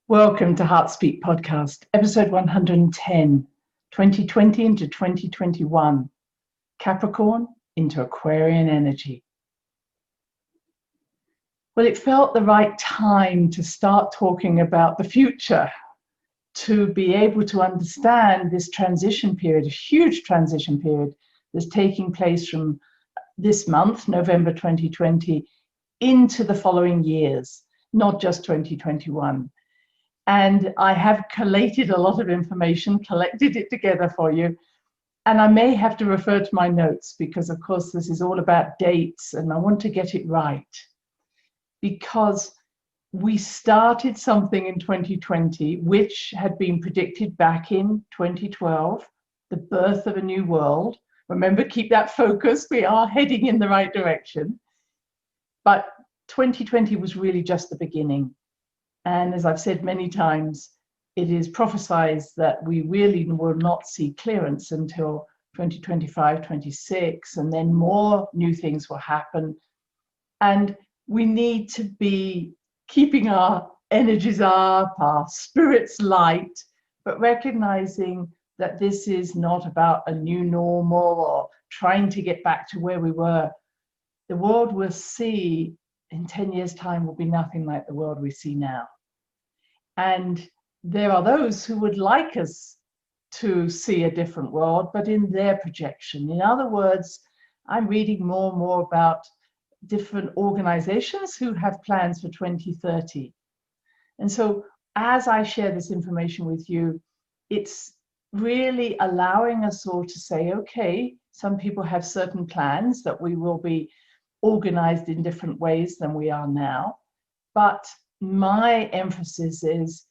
Welcome to Heart Speak Podcast, episode 110, 2020 into 2021, Capricorn into Aquarian Energy. Well, it felt the right time to start talking about the future, to be able to understand this transition period, a huge transition period that's taking place from this month, November 2020, into the following years, not just 2021. And I have collated a lot of information, collected it together for you. And I may have to refer to my notes because, of course, this is all about dates and I want to get it right. Because we started something in 2020, which had been predicted back in 2012, the birth of a new world. Remember, keep that focus. We are heading in the right direction. But 2020 was really just the beginning. And as I've said many times, it is prophesied that we really will not see clearance until 2025, 26, and then more new things will happen. And we need to be keeping our energies up, our spirits light, but recognizing that this is not about a new normal or trying to get back to where we were. The world we'll see in 10 years' time will be nothing like the world we see now. And there are those who would like us to see a different world, but in their projection. In other words, I'm reading more and more about different organizations who have plans for 2030. And so as I share this information with you, it's really allowing us all to say, okay, some people have certain plans that we will be organized in different ways than we are now. But my emphasis is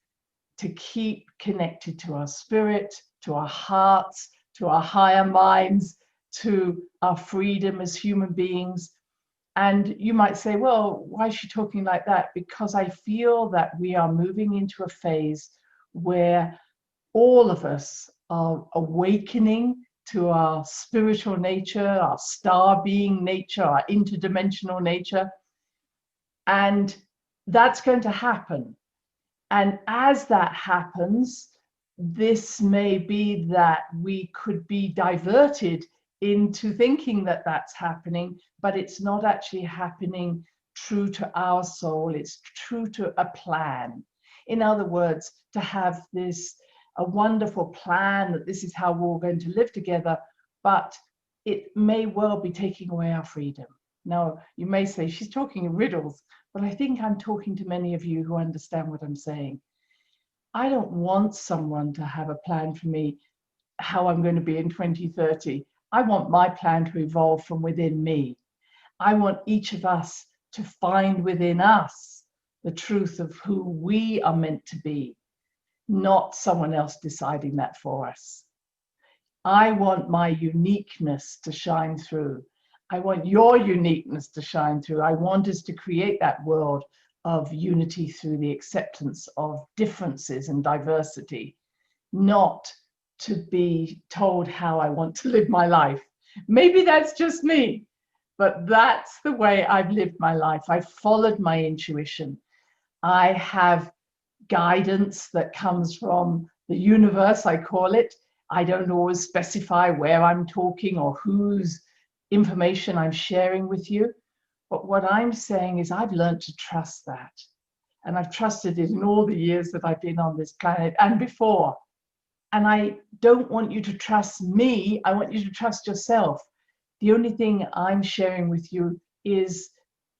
to keep connected to our spirit, to our hearts, to our higher minds, to our freedom as human beings. And you might say, well, why is she talking like that? Because I feel that we are moving into a phase where all of us are awakening to our spiritual nature, our star being nature, our interdimensional nature. And that's going to happen. And as that happens, this may be that we could be diverted into thinking that that's happening, but it's not actually happening true to our soul. It's true to a plan. In other words, to have a wonderful plan that this is how we're all going to live together, but it may well be taking away our freedom. Now, you may say she's talking in riddles, but I think I'm talking to many of you who understand what I'm saying. I don't want someone to have a plan for me how I'm going to be in 2030. I want my plan to evolve from within me. I want each of us to find within us the truth of who we are meant to be, not someone else deciding that for us. I want my uniqueness to shine through. I want your uniqueness to shine through. I want us to create that world of unity through the acceptance of differences and diversity, not to be told how I want to live my life. Maybe that's just me, but that's the way I've lived my life. I've followed my intuition. I have guidance that comes from the universe, I call it. I don't always specify where I'm talking or whose information I'm sharing with you. But what I'm saying is I've learned to trust that. And I've trusted it in all the years that I've been on this planet and before. And I don't want you to trust me. I want you to trust yourself. The only thing I'm sharing with you is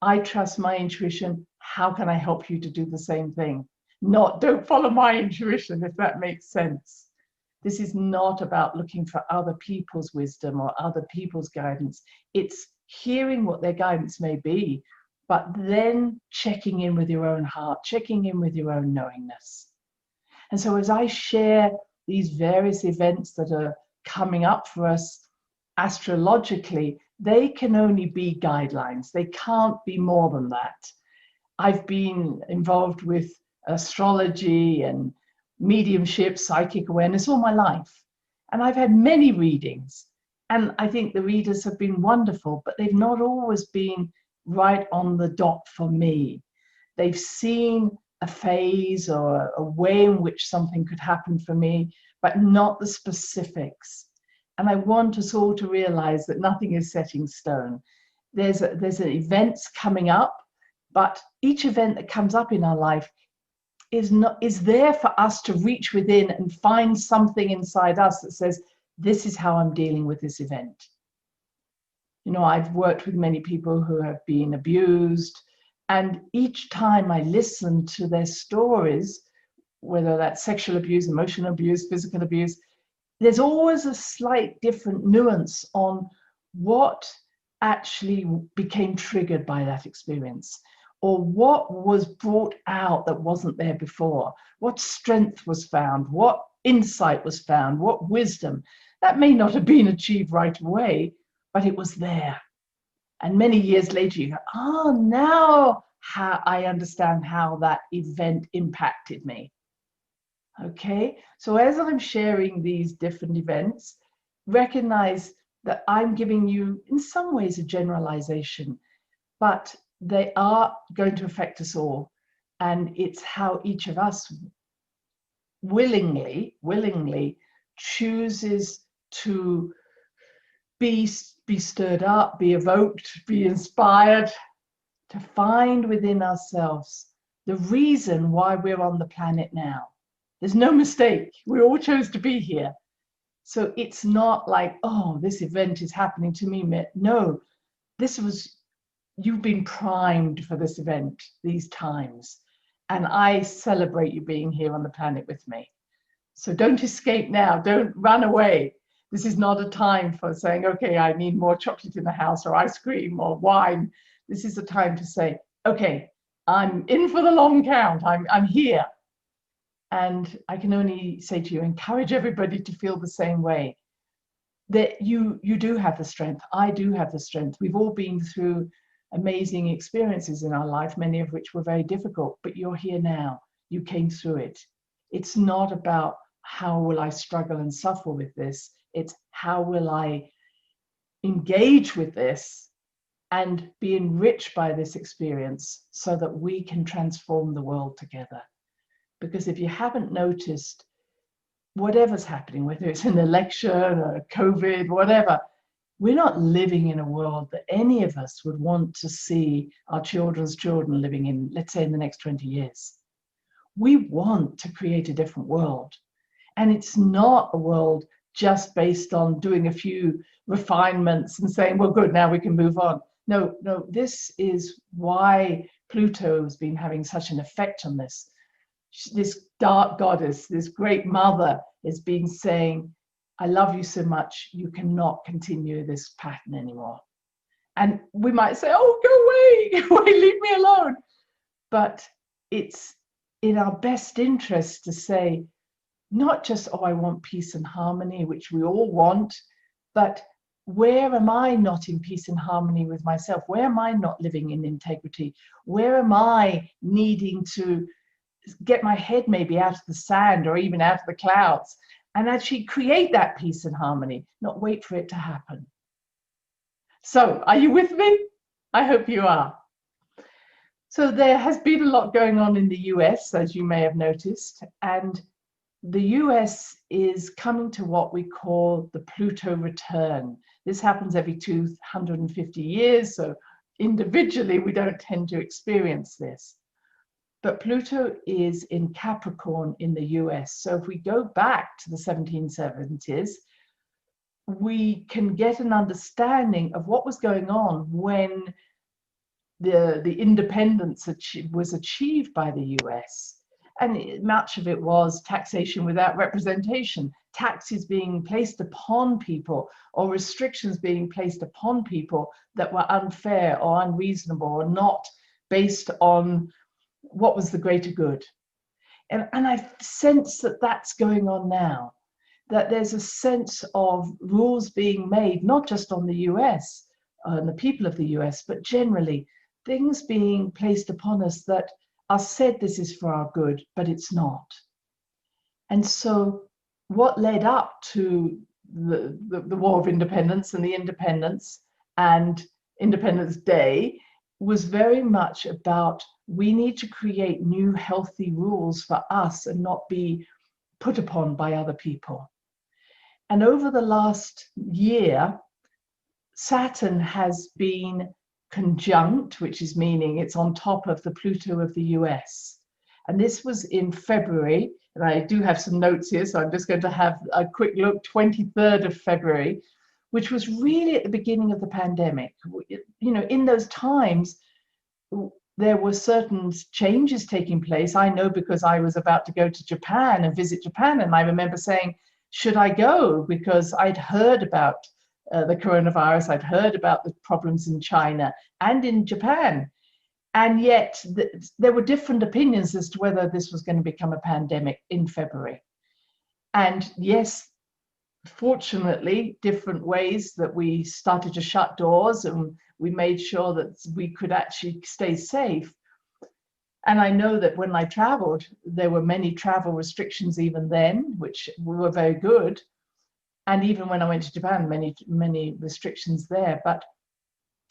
I trust my intuition. How can I help you to do the same thing? Not don't follow my intuition, if that makes sense. This is not about looking for other people's wisdom or other people's guidance. It's hearing what their guidance may be, but then checking in with your own heart, checking in with your own knowingness. And so as I share these various events that are coming up for us astrologically, they can only be guidelines. They can't be more than that. I've been involved with astrology and mediumship, psychic awareness all my life. And I've had many readings. And I think the readers have been wonderful, but they've not always been right on the dot for me. They've seen a phase or a way in which something could happen for me, but not the specifics. And I want us all to realize that nothing is set in stone. There's events coming up, but each event that comes up in our life is there for us to reach within and find something inside us that says, this is how I'm dealing with this event. You know, I've worked with many people who have been abused, and each time I listen to their stories, whether that's sexual abuse, emotional abuse, physical abuse, there's always a slight different nuance on what actually became triggered by that experience, or what was brought out that wasn't there before, what strength was found, what insight was found, what wisdom. That may not have been achieved right away, but it was there. And many years later, you go, oh, now I understand how that event impacted me. Okay, so as I'm sharing these different events, recognize that I'm giving you, in some ways, a generalization, but they are going to affect us all. And it's how each of us willingly chooses to be stirred up, be evoked, be inspired, to find within ourselves the reason why we're on the planet now. There's no mistake. We all chose to be here. So it's not like, oh, this event is happening to me. No, you've been primed for this event these times. And I celebrate you being here on the planet with me. So don't escape now. Don't run away. This is not a time for saying, okay, I need more chocolate in the house or ice cream or wine. This is a time to say, okay, I'm in for the long count. I'm here. And I can only say to you, encourage everybody to feel the same way, that you do have the strength. I do have the strength. We've all been through amazing experiences in our life, many of which were very difficult, but you're here now. You came through it. It's not about how will I struggle and suffer with this. It's how will I engage with this and be enriched by this experience so that we can transform the world together. Because if you haven't noticed, whatever's happening, whether it's an election or COVID, whatever, we're not living in a world that any of us would want to see our children's children living in, let's say, in the next 20 years. We want to create a different world. And it's not a world just based on doing a few refinements and saying, well, good, now we can move on. No, this is why Pluto has been having such an effect on this. This dark goddess, this great mother, has been saying, I love you so much, you cannot continue this pattern anymore. And we might say, oh, go away, leave me alone. But it's in our best interest to say, not just, oh, I want peace and harmony, which we all want, but where am I not in peace and harmony with myself? Where am I not living in integrity? Where am I needing to get my head maybe out of the sand or even out of the clouds and actually create that peace and harmony, not wait for it to happen? So are you with me? I hope you are. So there has been a lot going on in the US, as you may have noticed, and the US is coming to what we call the Pluto return. This happens every 250 years, so individually we don't tend to experience this. But Pluto is in Capricorn in the US. So if we go back to the 1770s, we can get an understanding of what was going on when the independence was achieved by the US. And much of it was taxation without representation, taxes being placed upon people or restrictions being placed upon people that were unfair or unreasonable or not based on what was the greater good. And I sense that that's going on now, that there's a sense of rules being made, not just on the US and the people of the US, but generally things being placed upon us that are said this is for our good, but it's not. And so what led up to the War of Independence and the independence and Independence Day was very much about we need to create new healthy rules for us and not be put upon by other people. And over the last year, Saturn has been conjunct, which is meaning it's on top of the Pluto of the US. And this was in February, and I do have some notes here, so I'm just going to have a quick look, 23rd of February, which was really at the beginning of the pandemic. You know, in those times, there were certain changes taking place. I know because I was about to go to Japan and visit Japan, and I remember saying, should I go? Because I'd heard about the coronavirus, I'd heard about the problems in China and in Japan. And yet there were different opinions as to whether this was going to become a pandemic in February. And yes, fortunately, different ways that we started to shut doors and we made sure that we could actually stay safe. And I know that when I traveled, there were many travel restrictions even then, which were very good. And even when I went to Japan, many restrictions there. But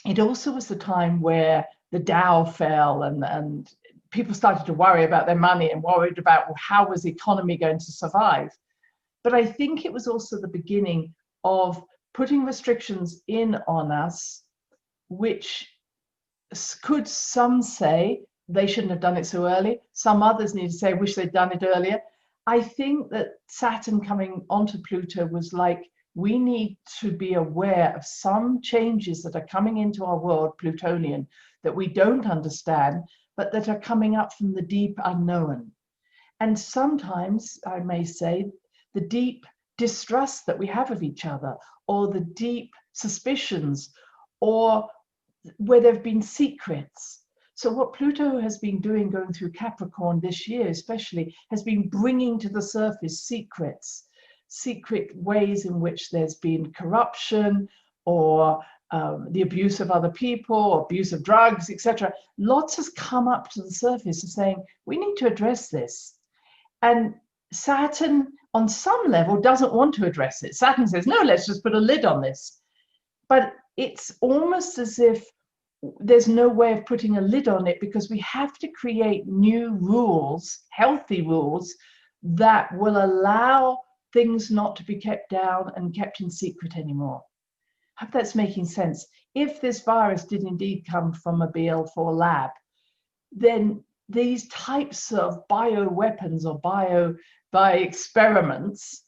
it also was the time where the Dow fell and people started to worry about their money and worried about, well, how was the economy going to survive? But I think it was also the beginning of putting restrictions in on us, which could some say they shouldn't have done it so early. Some others need to say, I wish they'd done it earlier. I think that Saturn coming onto Pluto was like, we need to be aware of some changes that are coming into our world, Plutonian, that we don't understand, but that are coming up from the deep unknown. And sometimes, I may say, the deep distrust that we have of each other, or the deep suspicions, or where there have been secrets. So what Pluto has been doing going through Capricorn this year especially has been bringing to the surface secrets, secret ways in which there's been corruption or the abuse of other people, or abuse of drugs, etc. Lots has come up to the surface of saying, we need to address this. And Saturn, on some level, doesn't want to address it. Saturn says, no, let's just put a lid on this. But it's almost as if there's no way of putting a lid on it, because we have to create new rules, healthy rules, that will allow things not to be kept down and kept in secret anymore. I hope that's making sense. If this virus did indeed come from a BL4 lab, then these types of bioweapons or by experiments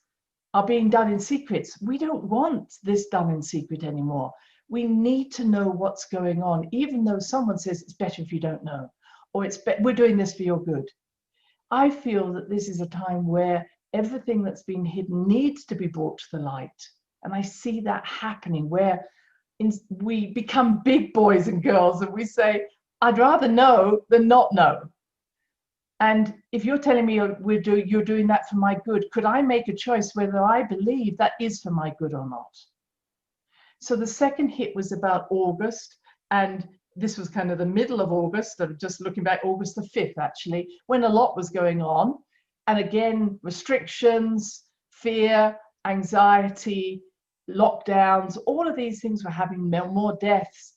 are being done in secrets. We don't want this done in secret anymore. We need to know what's going on, even though someone says it's better if you don't know, or we're doing this for your good. I feel that this is a time where everything that's been hidden needs to be brought to the light. And I see that happening, where we become big boys and girls and we say, I'd rather know than not know. And if you're telling me you're doing that for my good, could I make a choice whether I believe that is for my good or not? So the second hit was about August, and this was kind of the middle of August, just looking back, August the 5th, actually, when a lot was going on. And again, restrictions, fear, anxiety, lockdowns, all of these things were having more deaths.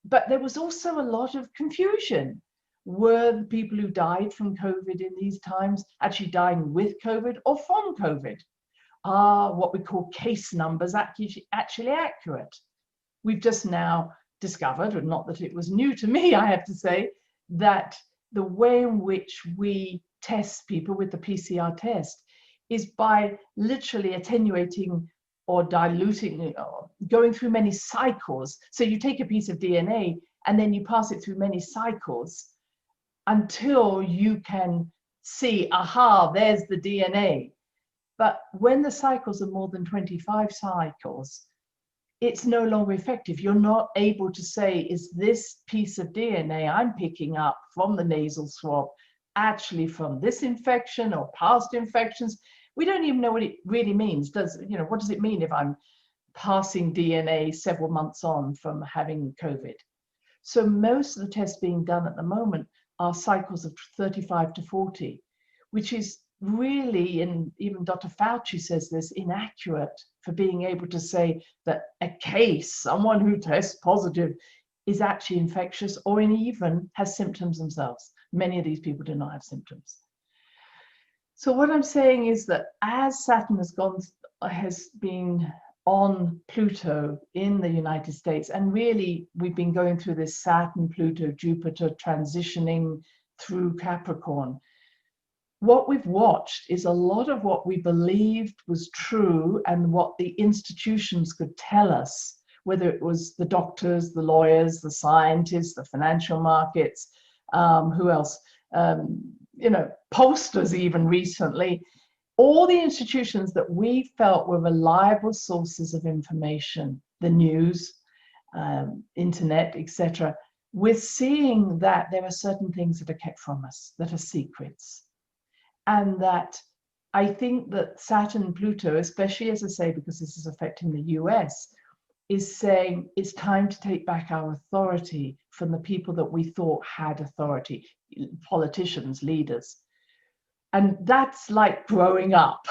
But there was also a lot of confusion. Were the people who died from COVID in these times actually dying with COVID or from COVID? Are what we call case numbers actually accurate? We've just now discovered, and not that it was new to me, I have to say, that the way in which we test people with the PCR test is by literally attenuating or diluting, or going through many cycles. So you take a piece of DNA and then you pass it through many cycles until you can see, aha, there's the DNA. But when the cycles are more than 25 cycles, it's no longer effective. You're not able to say, is this piece of DNA I'm picking up from the nasal swab actually from this infection or past infections? We don't even know what it really means. What does it mean if I'm passing DNA several months on from having COVID? So most of the tests being done at the moment are cycles of 35 to 40, which is really, and even Dr. Fauci says this, inaccurate for being able to say that a case, someone who tests positive, is actually infectious or even has symptoms themselves. Many of these people do not have symptoms. So what I'm saying is that as Saturn has been on Pluto in the United States, and really we've been going through this Saturn, Pluto, Jupiter transitioning through Capricorn, what we've watched is a lot of what we believed was true and what the institutions could tell us, whether it was the doctors, the lawyers, the scientists, the financial markets, who else? Posters even recently, all the institutions that we felt were reliable sources of information, the news, internet, etc. We're seeing that there are certain things that are kept from us, that are secrets. And that I think that Saturn, Pluto, especially as I say, because this is affecting the US, is saying it's time to take back our authority from the people that we thought had authority, politicians, leaders. And that's like growing up.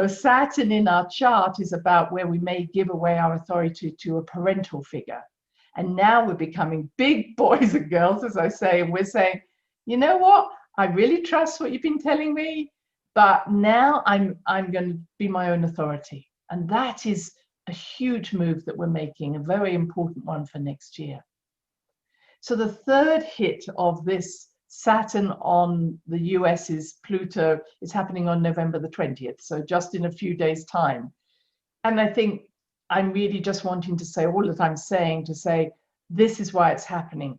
Saturn in our chart is about where we may give away our authority to a parental figure. And now we're becoming big boys and girls, as I say, and we're saying, you know what? I really trust what you've been telling me, but now I'm going to be my own authority. And that is a huge move that we're making, a very important one for next year. So the third hit of this Saturn on the US's Pluto is happening on November the 20th, so just in a few days' time. And I think I'm really just wanting to say all that I'm saying, to say this is why it's happening.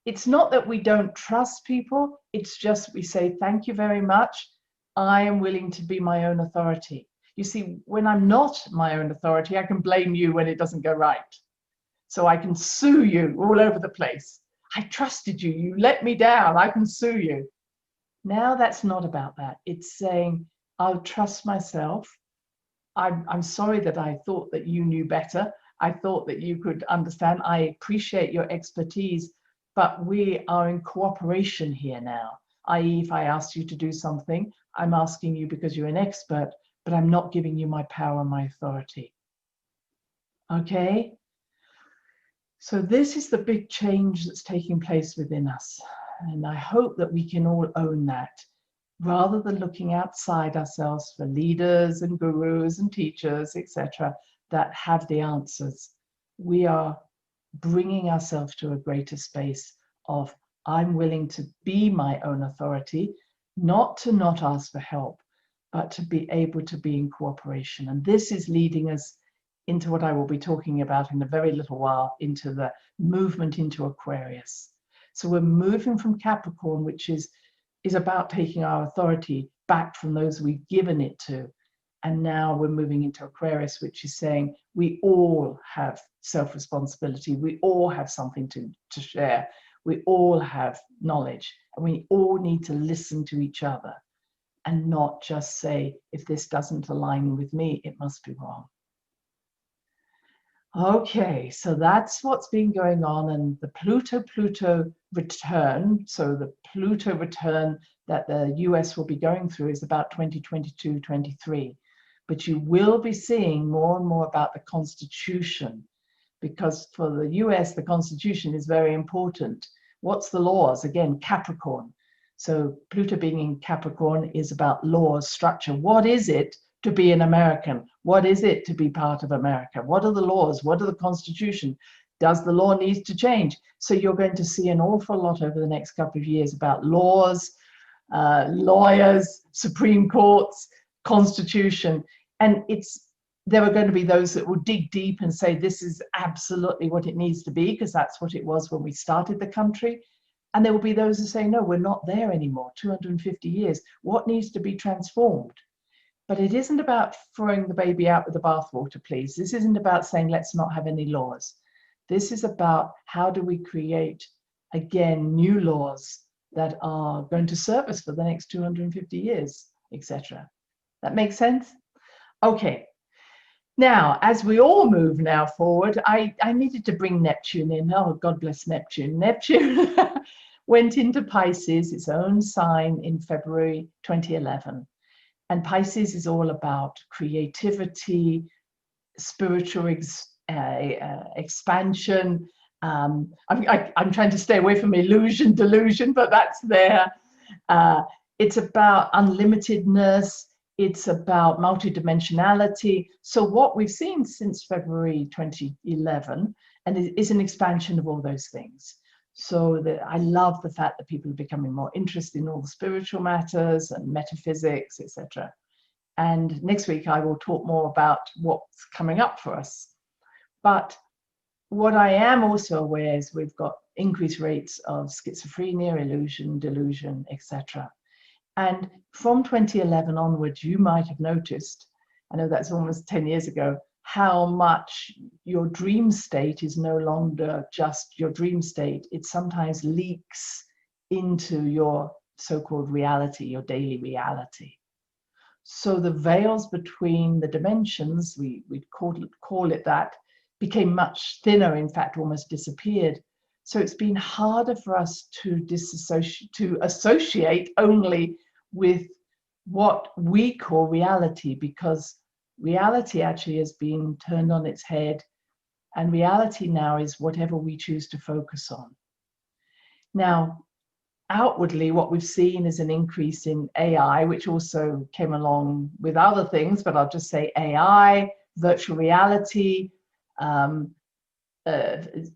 It's not that we don't trust people, it's just we say, thank you very much. I am willing to be my own authority. You see, when I'm not my own authority, I can blame you when it doesn't go right. So I can sue you all over the place. I trusted you, you let me down, I can sue you. Now that's not about that. It's saying, I'll trust myself. I'm sorry that I thought that you knew better. I thought that you could understand. I appreciate your expertise, but we are in cooperation here now. I.e., if I asked you to do something, I'm asking you because you're an expert, but I'm not giving you my power and my authority. Okay? So this is the big change that's taking place within us. And I hope that we can all own that, rather than looking outside ourselves for leaders and gurus and teachers, etc., that have the answers. We are bringing ourselves to a greater space of, I'm willing to be my own authority, not to not ask for help, but to be able to be in cooperation. And this is leading us into what I will be talking about in a very little while, into the movement into Aquarius. So we're moving from Capricorn, which is about taking our authority back from those we've given it to. And now we're moving into Aquarius, which is saying we all have self-responsibility. We all have something to share. We all have knowledge. And we all need to listen to each other and not just say, if this doesn't align with me, it must be wrong. Okay, so that's what's been going on. And the Pluto return, so the Pluto return that the US will be going through is about 2022-23. But you will be seeing more and more about the Constitution, because for the US, the Constitution is very important. What's the laws? Again, Capricorn. So Pluto being in Capricorn is about laws, structure. What is it to be an American? What is it to be part of America? What are the laws? What are the Constitution? Does the law need to change? So you're going to see an awful lot over the next couple of years about laws, lawyers, Supreme Courts, Constitution. And there are going to be those that will dig deep and say this is absolutely what it needs to be, because that's what it was when we started the country. And there will be those who say, no, we're not there anymore, 250 years. What needs to be transformed? But it isn't about throwing the baby out with the bathwater, please. This isn't about saying, let's not have any laws. This is about how do we create, again, new laws that are going to serve us for the next 250 years, etc. That makes sense? Okay. Now, as we all move now forward, I needed to bring Neptune in. Oh, God bless Neptune. Neptune went into Pisces, its own sign, in February 2011. And Pisces is all about creativity, spiritual expansion, I'm trying to stay away from illusion, delusion, but that's there. It's about unlimitedness. It's about multidimensionality. So what we've seen since February 2011 and is an expansion of all those things. So I love the fact that people are becoming more interested in all the spiritual matters and metaphysics, etc. And next week I will talk more about what's coming up for us. But what I am also aware is we've got increased rates of schizophrenia, illusion, delusion, etc. And from 2011 onwards, you might have noticed, I know that's almost 10 years ago, how much your dream state is no longer just your dream state. It sometimes leaks into your so-called reality, your daily reality. So the veils between the dimensions, we'd call it that, became much thinner, in fact, almost disappeared. So it's been harder for us to associate only with what we call reality, because reality actually has been turned on its head, and reality now is whatever we choose to focus on. Now, outwardly, what we've seen is an increase in AI, which also came along with other things, but I'll just say AI, virtual reality,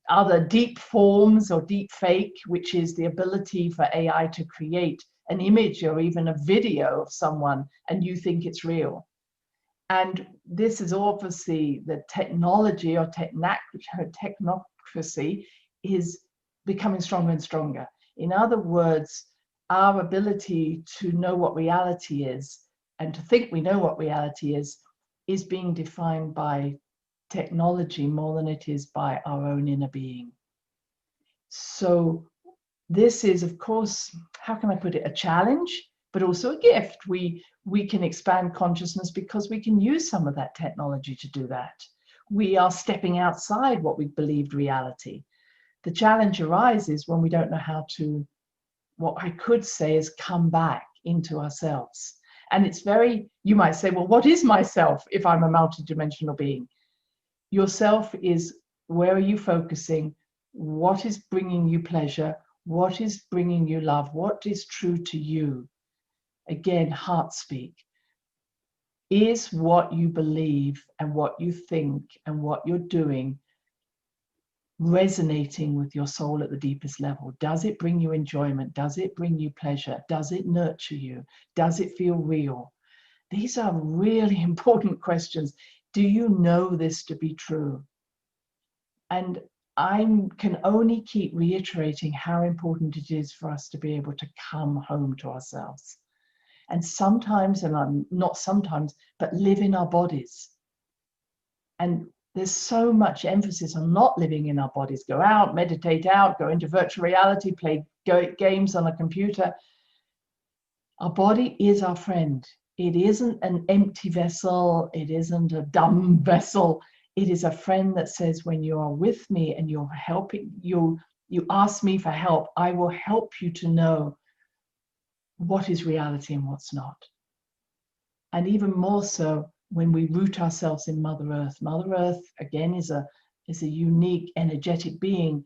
other deep forms or deep fake, which is the ability for AI to create an image or even a video of someone and you think it's real. And this is obviously the technology or technocracy is becoming stronger and stronger. In other words, our ability to know what reality is and to think we know what reality is being defined by technology more than it is by our own inner being. So this is, of course, how can I put it, a challenge, but also a gift. We can expand consciousness because we can use some of that technology to do that. We are stepping outside what we believed reality. The challenge arises when we don't know how to, what I could say is come back into ourselves. And it's very, you might say, well, what is myself if I'm a multidimensional being? Yourself is, where are you focusing? What is bringing you pleasure? What is bringing you love? What is true to you? Again, heart speak. Is what you believe and what you think and what you're doing resonating with your soul at the deepest level? Does it bring you enjoyment? Does it bring you pleasure? Does it nurture you? Does it feel real? These are really important questions. Do you know this to be true? And I can only keep reiterating how important it is for us to be able to come home to ourselves. And sometimes, and I'm not sometimes, but live in our bodies. And there's so much emphasis on not living in our bodies. Go out, meditate out, go into virtual reality, play games on a computer. Our body is our friend. It isn't an empty vessel. It isn't a dumb vessel. It is a friend that says, when you are with me and you're helping, you ask me for help, I will help you to know what is reality and what's not. And even more so when we root ourselves in Mother Earth. Mother Earth, again, is a unique energetic being.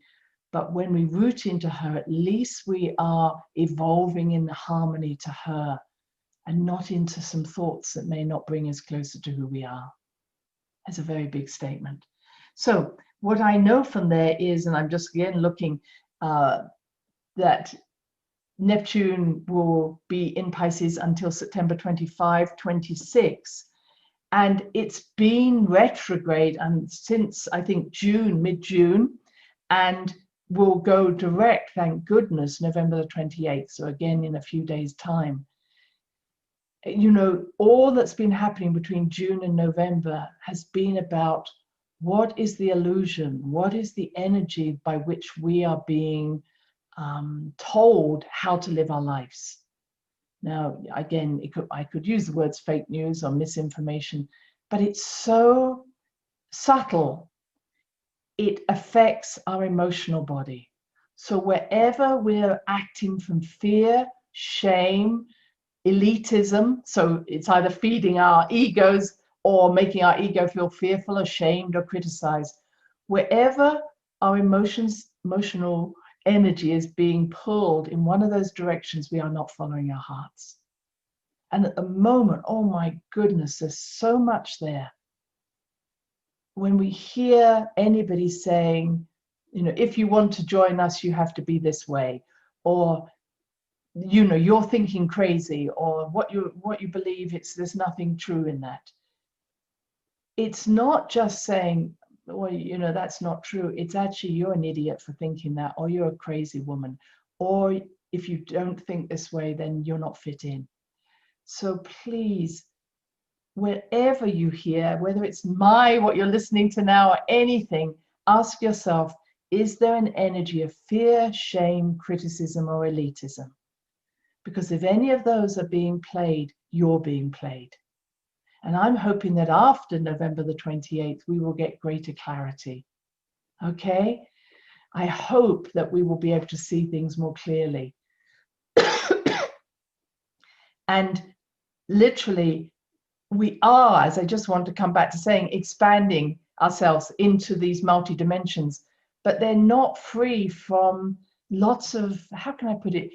But when we root into her, at least we are evolving in harmony to her and not into some thoughts that may not bring us closer to who we are. That's a very big statement. So what I know from there is, and I'm just again looking, that Neptune will be in Pisces until September 25, 26. And it's been retrograde and since, I think, June, mid-June, and will go direct, thank goodness, November the 28th. So again, in a few days' time. You know, all that's been happening between June and November has been about what is the illusion, what is the energy by which we are being told how to live our lives. Now, again, I could use the words fake news or misinformation, but it's so subtle. It affects our emotional body. So wherever we're acting from fear, shame, elitism, so it's either feeding our egos or making our ego feel fearful, ashamed, or criticized. Wherever our emotional energy is being pulled in one of those directions, we are not following our hearts. And at the moment, oh my goodness, there's so much there. When we hear anybody saying, if you want to join us, you have to be this way, or you're thinking crazy, or what you believe, there's nothing true in that. It's not just saying, well, that's not true. It's actually, you're an idiot for thinking that, or you're a crazy woman, or if you don't think this way, then you're not fit in. So please, wherever you hear, whether it's what you're listening to now or anything, ask yourself, is there an energy of fear, shame, criticism, or elitism? Because if any of those are being played, you're being played. And I'm hoping that after November the 28th, we will get greater clarity. Okay? I hope that we will be able to see things more clearly. And literally, we are, as I just want to come back to saying, expanding ourselves into these multi-dimensions, but they're not free from lots of, how can I put it,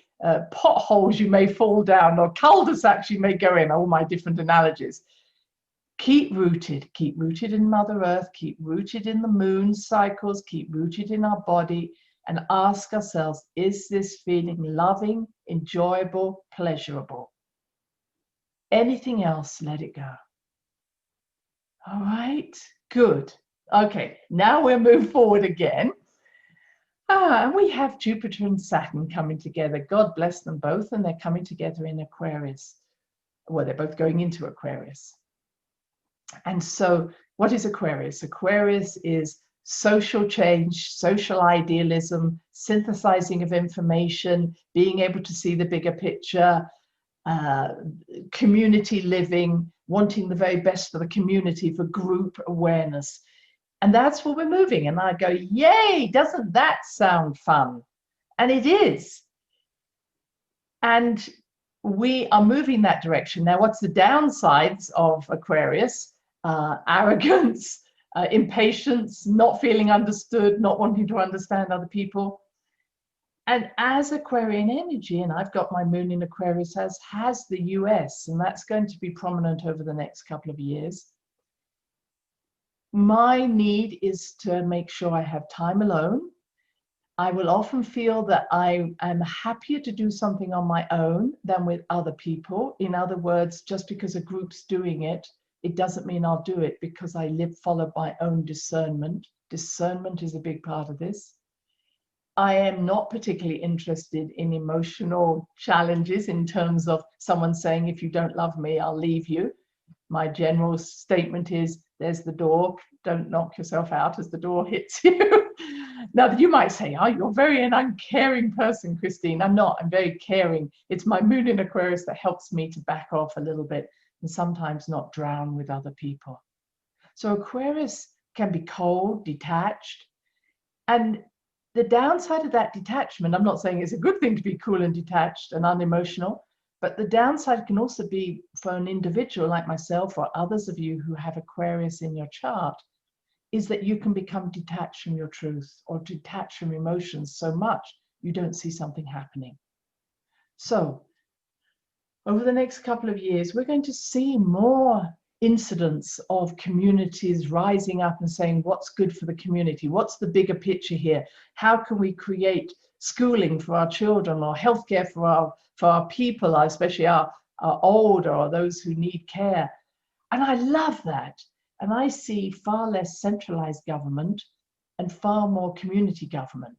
potholes you may fall down, or cul-de-sacs you may go in, all my different analogies. Keep rooted in Mother Earth, keep rooted in the moon cycles, keep rooted in our body, and ask ourselves, is this feeling loving, enjoyable, pleasurable? Anything else, let it go. All right, good. Okay, now we'll move forward again. And we have Jupiter and Saturn coming together. God bless them both, and they're coming together in Aquarius. Well, they're both going into Aquarius. And so what is Aquarius? Aquarius is social change, social idealism, synthesizing of information, being able to see the bigger picture, community living, wanting the very best for the community, for group awareness. And that's where we're moving. And I go, yay, doesn't that sound fun? And it is. And we are moving that direction. Now, what's the downsides of Aquarius? Arrogance, impatience, not feeling understood, not wanting to understand other people. And as Aquarian energy, and I've got my moon in Aquarius, has the US, and that's going to be prominent over the next couple of years. My need is to make sure I have time alone. I will often feel that I am happier to do something on my own than with other people. In other words, just because a group's doing it, it doesn't mean I'll do it, because I follow my own discernment. Discernment is a big part of this. I am not particularly interested in emotional challenges in terms of someone saying, if you don't love me, I'll leave you. My general statement is, there's the door, don't knock yourself out as the door hits you. Now, you might say, oh, you're very an uncaring person, Christine. I'm not, I'm very caring. It's my moon in Aquarius that helps me to back off a little bit and sometimes not drown with other people. So Aquarius can be cold, detached. And the downside of that detachment, I'm not saying it's a good thing to be cool and detached and unemotional, but the downside can also be for an individual like myself or others of you who have Aquarius in your chart, is that you can become detached from your truth or detached from emotions so much you don't see something happening. So over the next couple of years, we're going to see more incidents of communities rising up and saying, what's good for the community? What's the bigger picture here? How can we create schooling for our children, or healthcare for our people, especially our older or those who need care? And I love that. And I see far less centralized government and far more community government.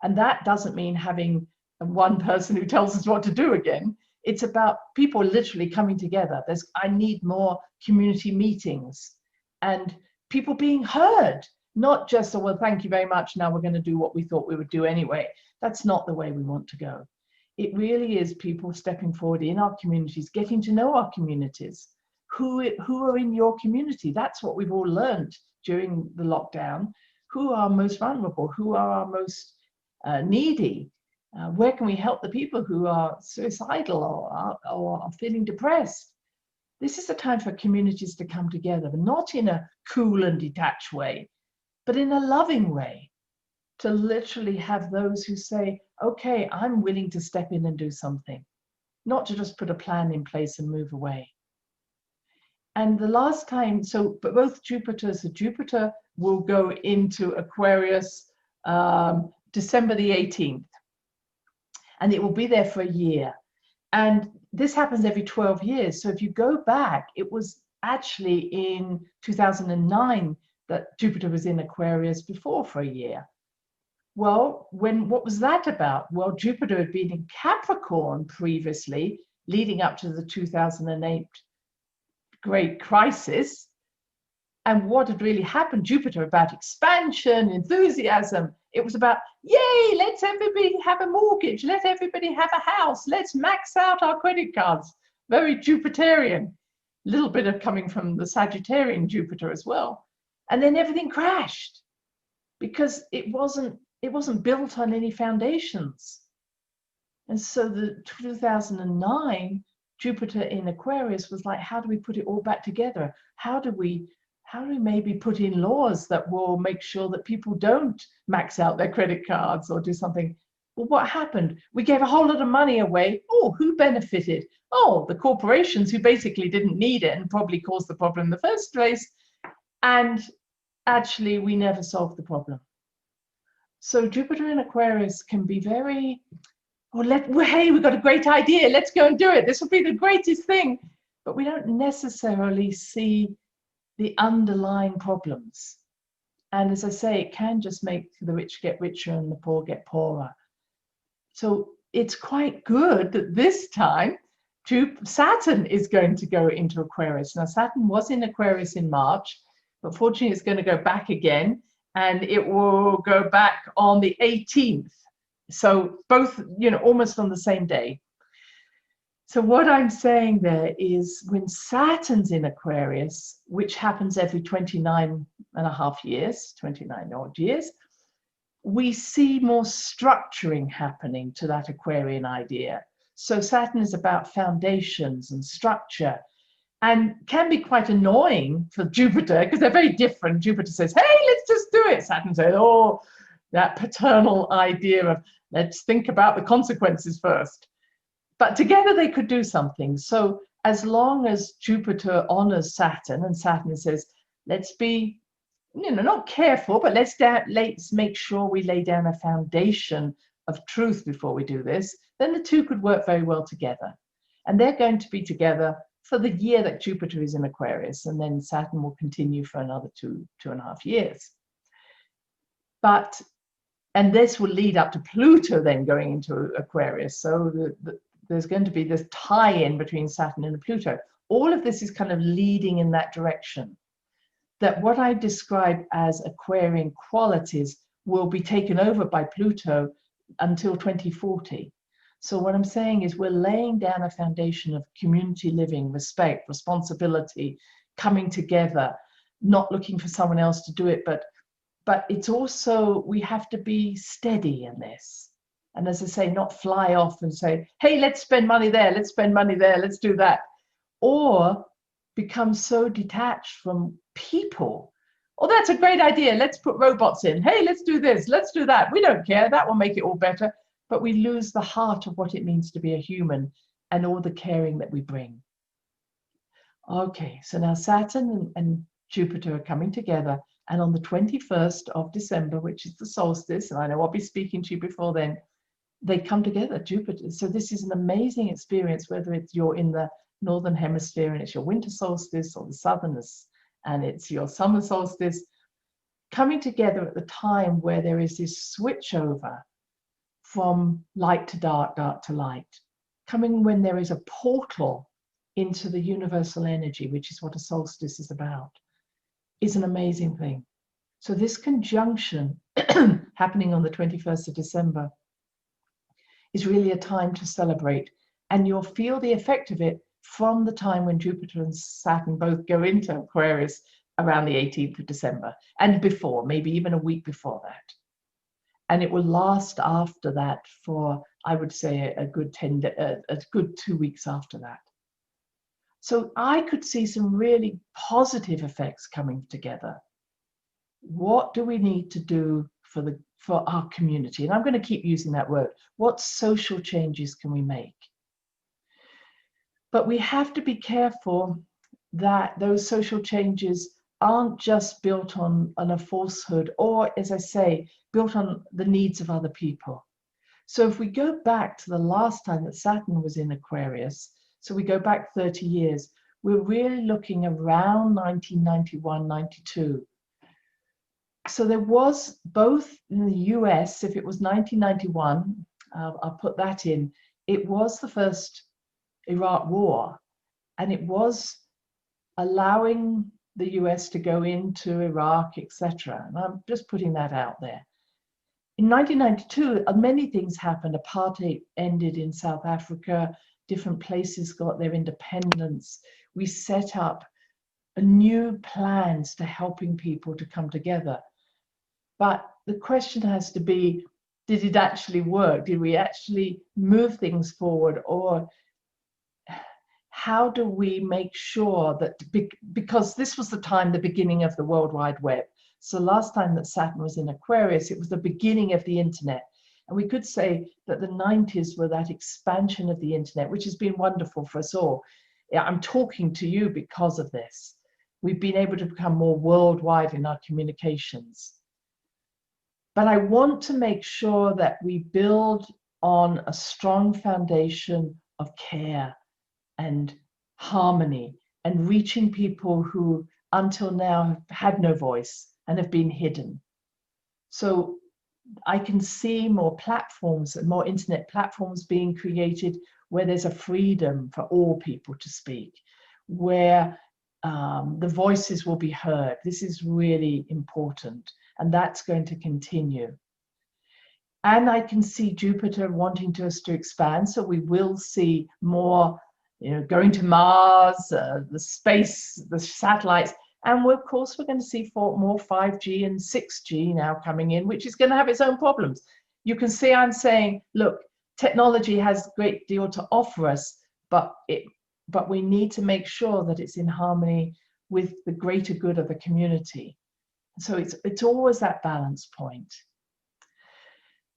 And that doesn't mean having one person who tells us what to do again. It's about people literally coming together. I need more community meetings and people being heard, not just, oh, well, thank you very much, now we're going to do what we thought we would do anyway. That's not the way we want to go. It really is people stepping forward in our communities, getting to know our communities. Who are in your community? That's what we've all learned during the lockdown. Who are most vulnerable? Who are our most needy? Where can we help the people who are suicidal or are feeling depressed? This is a time for communities to come together, but not in a cool and detached way, but in a loving way. to literally have those who say, okay, I'm willing to step in and do something, not to just put a plan in place and move away. And the last time, so both Jupiters, so Jupiter will go into Aquarius December the 18th, and it will be there for a year. And this happens every 12 years. So if you go back, it was actually in 2009 that Jupiter was in Aquarius before for a year. Well, what was that about? Well, Jupiter had been in Capricorn previously, leading up to the 2008 great crisis. And what had really happened? Jupiter about expansion, enthusiasm. It was about, yay, let's everybody have a mortgage. Let everybody have a house. Let's max out our credit cards. Very Jupiterian. A little bit of coming from the Sagittarian Jupiter as well. And then everything crashed because it wasn't built on any foundations. And so the 2009 Jupiter in Aquarius was like, how do we put it all back together? How do we maybe put in laws that will make sure that people don't max out their credit cards or do something? Well, what happened? We gave a whole lot of money away. Oh, who benefited? Oh, the corporations who basically didn't need it and probably caused the problem in the first place. And actually, we never solved the problem. So Jupiter in Aquarius can be very, hey, we've got a great idea. Let's go and do it. This will be the greatest thing. But we don't necessarily see the underlying problems. And as I say, it can just make the rich get richer and the poor get poorer. So it's quite good that this time Saturn is going to go into Aquarius. Now, Saturn was in Aquarius in March, but fortunately it's going to go back again, and it will go back on the 18th. So both, almost on the same day. So what I'm saying there is when Saturn's in Aquarius, which happens every 29 and a half years, 29 odd years, we see more structuring happening to that Aquarian idea. So Saturn is about foundations and structure, and can be quite annoying for Jupiter because they're very different. Jupiter says, hey, let's just do it. Saturn says, oh, that paternal idea of let's think about the consequences first. But together they could do something. So as long as Jupiter honors Saturn and Saturn says, let's be, not careful, but let's make sure we lay down a foundation of truth before we do this, then the two could work very well together. And they're going to be together for the year that Jupiter is in Aquarius, and then Saturn will continue for another 2.5 years. And this will lead up to Pluto then going into Aquarius. So there's going to be this tie-in between Saturn and Pluto. All of this is kind of leading in that direction. That what I describe as Aquarian qualities will be taken over by Pluto until 2040. So what I'm saying is we're laying down a foundation of community living, respect, responsibility, coming together, not looking for someone else to do it, but it's also, we have to be steady in this. And as I say, not fly off and say, hey, let's spend money there, let's spend money there, let's do that. Or become so detached from people. Oh, that's a great idea. Let's put robots in. Hey, let's do this, let's do that. We don't care. That will make it all better. But we lose the heart of what it means to be a human and all the caring that we bring. Okay, so now Saturn and Jupiter are coming together. And on the 21st of December, which is the solstice, and I know I'll be speaking to you before then, they come together, Jupiter. So this is an amazing experience, whether it's you're in the northern hemisphere and it's your winter solstice, or the southern and it's your summer solstice, coming together at the time where there is this switch over from light to dark, dark to light, coming when there is a portal into the universal energy, which is what a solstice is about, is an amazing thing. So this conjunction happening on the 21st of December is really a time to celebrate, and you'll feel the effect of it from the time when Jupiter and Saturn both go into Aquarius around the 18th of December, and before, maybe even a week before that. And it will last after that for, I would say, a good 2 weeks after that. So I could see some really positive effects coming together. What do we need to do for our community? And I'm going to keep using that word. What social changes can we make? But we have to be careful that those social changes aren't just built on a falsehood, or, as I say, built on the needs of other people. So if we go back to the last time that Saturn was in Aquarius, so we go back 30 years, we're really looking around 1991, 92. So there was, both in the US, if it was 1991, I'll put that in, it was the first Iraq war, and it was allowing the US to go into Iraq, etc. And I'm just putting that out there. In 1992, many things happened. Apartheid ended in South Africa. Different places got their independence. We set up new plans to helping people to come together. But the question has to be, did it actually work? Did we actually move things forward? Or how do we make sure that, because this was the time, the beginning of the World Wide Web. So last time that Saturn was in Aquarius, it was the beginning of the internet. And we could say that the 90s were that expansion of the internet, which has been wonderful for us all. I'm talking to you because of this. We've been able to become more worldwide in our communications. But I want to make sure that we build on a strong foundation of care and harmony and reaching people who until now have had no voice and have been hidden. So I can see more platforms and more internet platforms being created where there's a freedom for all people to speak, where the voices will be heard. This is really important, and that's going to continue. And I can see Jupiter wanting us to expand, so we will see more, going to Mars, the space, the satellites. And of course, we're going to see more 5G and 6G now coming in, which is going to have its own problems. You can see I'm saying, look, technology has a great deal to offer us, but we need to make sure that it's in harmony with the greater good of the community. So it's always that balance point.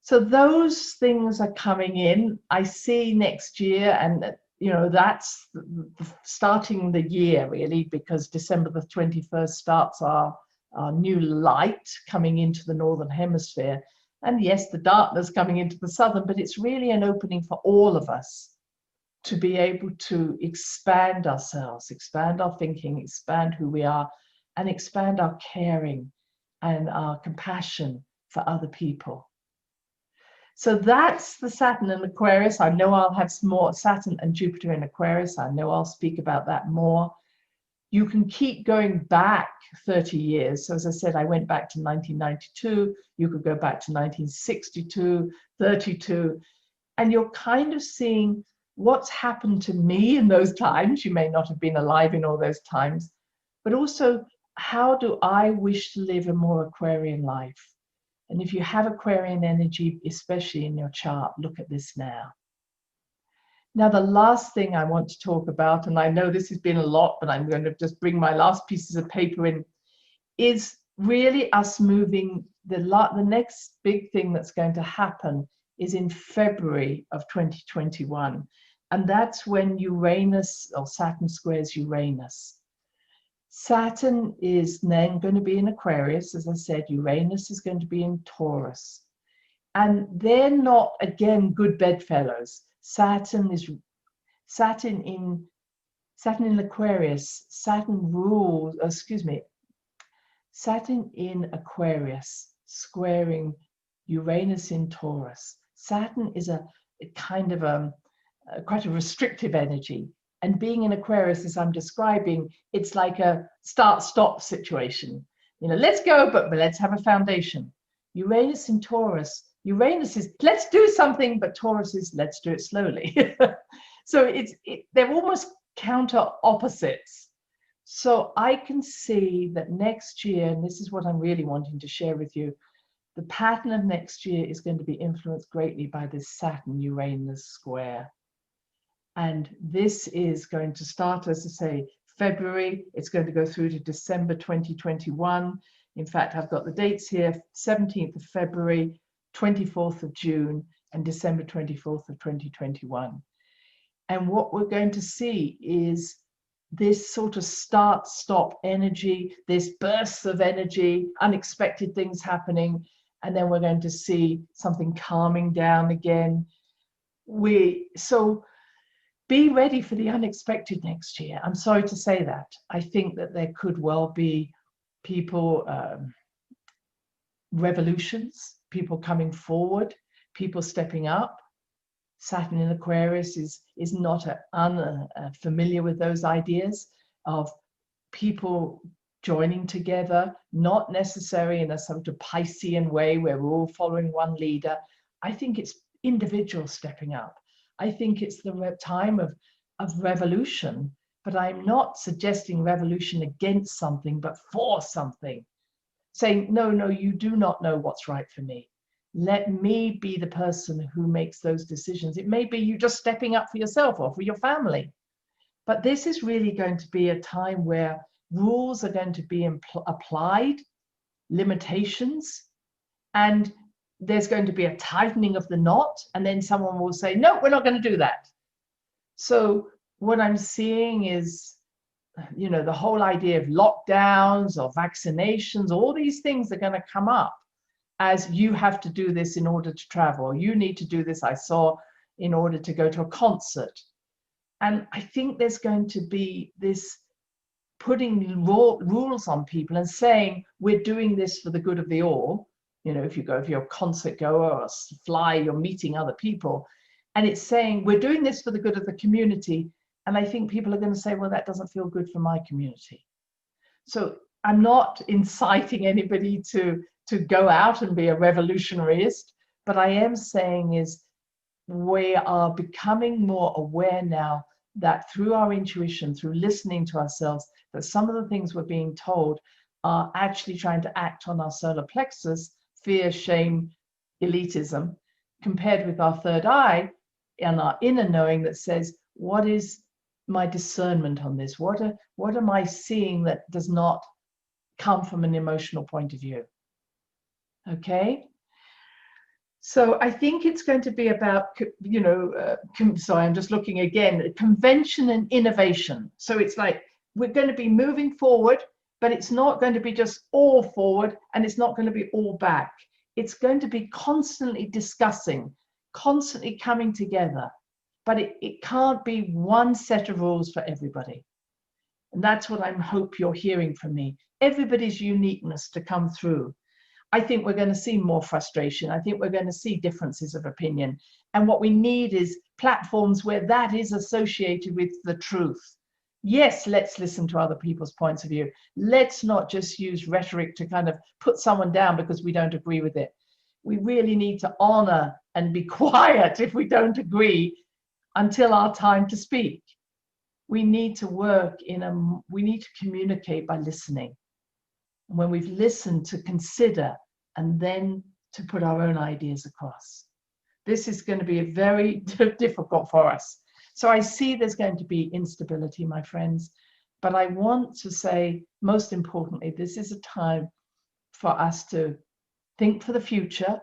So those things are coming in. I see next year, and that's starting the year really, because December the 21st starts our new light coming into the northern hemisphere. And yes, the darkness coming into the southern, but it's really an opening for all of us to be able to expand ourselves, expand our thinking, expand who we are, and expand our caring and our compassion for other people. So that's the Saturn in Aquarius. I know I'll have some more Saturn and Jupiter in Aquarius. I know I'll speak about that more. You can keep going back 30 years. So as I said, I went back to 1992. You could go back to 1962, 32, and you're kind of seeing what's happened to me in those times. You may not have been alive in all those times, but also how do I wish to live a more Aquarian life? And if you have Aquarian energy, especially in your chart, look at this now. Now, the last thing I want to talk about, and I know this has been a lot, but I'm going to just bring my last pieces of paper in, is really us moving. The next big thing that's going to happen is in February of 2021. And that's when Uranus, or Saturn squares Uranus. Saturn is then going to be in Aquarius. As I said, Uranus is going to be in Taurus. And they're not, again, good bedfellows. Saturn in Aquarius. Saturn in Aquarius squaring Uranus in Taurus. Saturn is a kind of quite a restrictive energy. And being in Aquarius, as I'm describing, it's like a start-stop situation. Let's go, but let's have a foundation. Uranus in Taurus. Uranus is, let's do something, but Taurus is, let's do it slowly. So they're almost counter opposites. So I can see that next year, and this is what I'm really wanting to share with you, the pattern of next year is going to be influenced greatly by this Saturn-Uranus square. And this is going to start, as I say, February. It's going to go through to December 2021. In fact, I've got the dates here: 17th of February, 24th of June, and December 24th of 2021. And what we're going to see is this sort of start-stop energy, this bursts of energy, unexpected things happening, and then we're going to see something calming down again. So be ready for the unexpected next year. I'm sorry to say that. I think that there could well be people, revolutions, people coming forward, people stepping up. Saturn in Aquarius is not unfamiliar with those ideas of people joining together, not necessarily in a sort of Piscean way where we're all following one leader. I think it's individuals stepping up. I think it's the time of revolution, but I'm not suggesting revolution against something, but for something. Saying, no, you do not know what's right for me. Let me be the person who makes those decisions. It may be you just stepping up for yourself or for your family. But this is really going to be a time where rules are going to be applied, limitations, and there's going to be a tightening of the knot, and then someone will say, no, we're not going to do that. So what I'm seeing is, the whole idea of lockdowns or vaccinations, all these things are going to come up as you have to do this in order to travel. You need to do this, I saw, in order to go to a concert. And I think there's going to be this putting rules on people and saying, we're doing this for the good of the all. If you're a concert goer or fly, you're meeting other people. And it's saying, we're doing this for the good of the community. And I think people are going to say, well, that doesn't feel good for my community. So I'm not inciting anybody to go out and be a revolutionarist, but I am saying is we are becoming more aware now that through our intuition, through listening to ourselves, that some of the things we're being told are actually trying to act on our solar plexus, fear, shame, elitism, compared with our third eye and our inner knowing that says, what is my discernment on this? What am I seeing that does not come from an emotional point of view? Okay. So I think it's going to be about, sorry, I'm just looking again, convention and innovation. So it's like, we're going to be moving forward, but it's not going to be just all forward and it's not going to be all back. It's going to be constantly discussing, constantly coming together, but it can't be one set of rules for everybody. And that's what I hope you're hearing from me. Everybody's uniqueness to come through. I think we're going to see more frustration. I think we're going to see differences of opinion. And what we need is platforms where that is associated with the truth. Yes, let's listen to other people's points of view. Let's not just use rhetoric to kind of put someone down because we don't agree with it. We really need to honor and be quiet if we don't agree until our time to speak. We need to we need to communicate by listening. And when we've listened, to consider and then to put our own ideas across. This is going to be very difficult for us. So I see there's going to be instability, my friends, but I want to say, most importantly, this is a time for us to think for the future,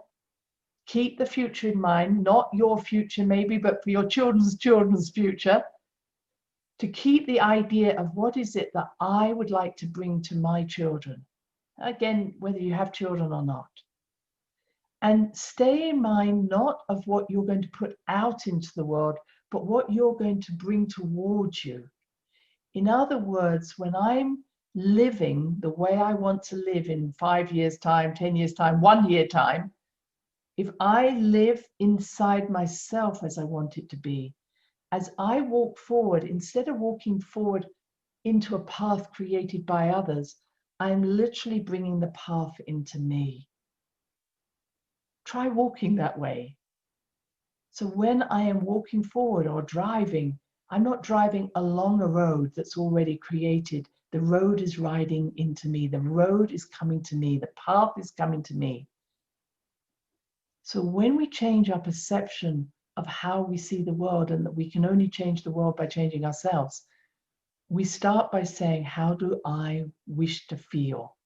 keep the future in mind, not your future maybe, but for your children's future, to keep the idea of what is it that I would like to bring to my children. Again, whether you have children or not. And stay in mind not of what you're going to put out into the world, but what you're going to bring towards you. In other words, when I'm living the way I want to live in 5 years' time, 10 years' time, 1 year time, if I live inside myself as I want it to be, as I walk forward, instead of walking forward into a path created by others, I'm literally bringing the path into me. Try walking that way. So when I am walking forward or driving, I'm not driving along a road that's already created. The road is riding into me. The road is coming to me. The path is coming to me. So when we change our perception of how we see the world, and that we can only change the world by changing ourselves, we start by saying, how do I wish to feel?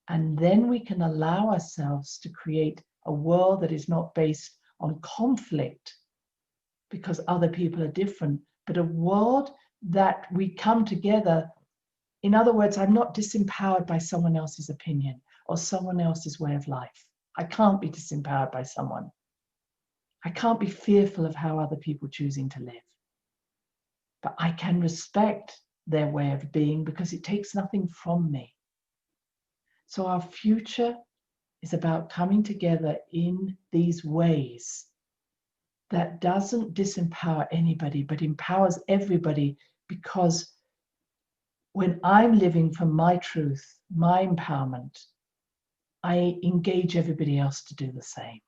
And then we can allow ourselves to create a world that is not based on conflict because other people are different, but a world that we come together. In other words, I'm not disempowered by someone else's opinion or someone else's way of life. I can't be disempowered by someone. I can't be fearful of how other people choosing to live. But I can respect their way of being because it takes nothing from me. So our future is about coming together in these ways that doesn't disempower anybody, but empowers everybody, because when I'm living from my truth, my empowerment, I engage everybody else to do the same.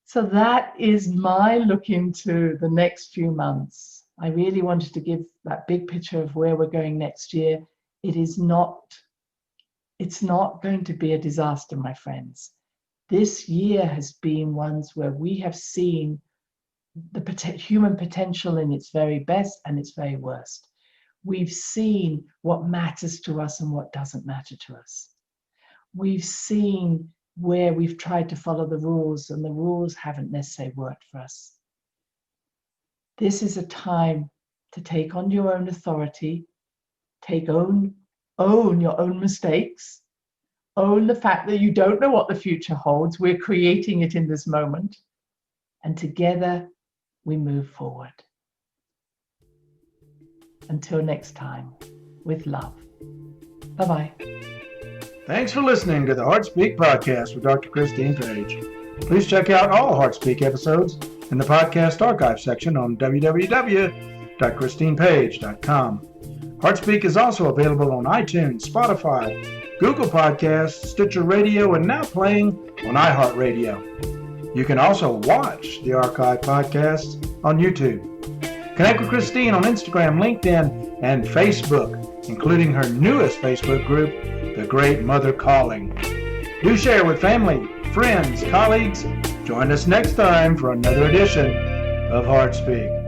So that is my look into the next few months. I really wanted to give that big picture of where we're going next year. It's not going to be a disaster, my friends. This year has been ones where we have seen the human potential in its very best and its very worst. We've seen what matters to us and what doesn't matter to us. We've seen where we've tried to follow the rules and the rules haven't necessarily worked for us. This is a time to take on your own authority, own your own mistakes, own the fact that you don't know what the future holds. We're creating it in this moment, and together we move forward. Until next time, with love. Bye-bye. Thanks for listening to the HeartSpeak podcast with Dr. Christine Page. Please check out all HeartSpeak episodes in the podcast archive section on www.christinepage.com. HeartSpeak is also available on iTunes, Spotify, Google Podcasts, Sticher Radio, and now playing on iHeart Radio. You can also watch the archive podcasts on YouTube. Connect with Christine on Instagram, LinkedIn, and Facebook, including her newest Facebook group, The Great Mother Calling. Do share with family, friends, colleagues. Join us next time for another edition of HeartSpeak.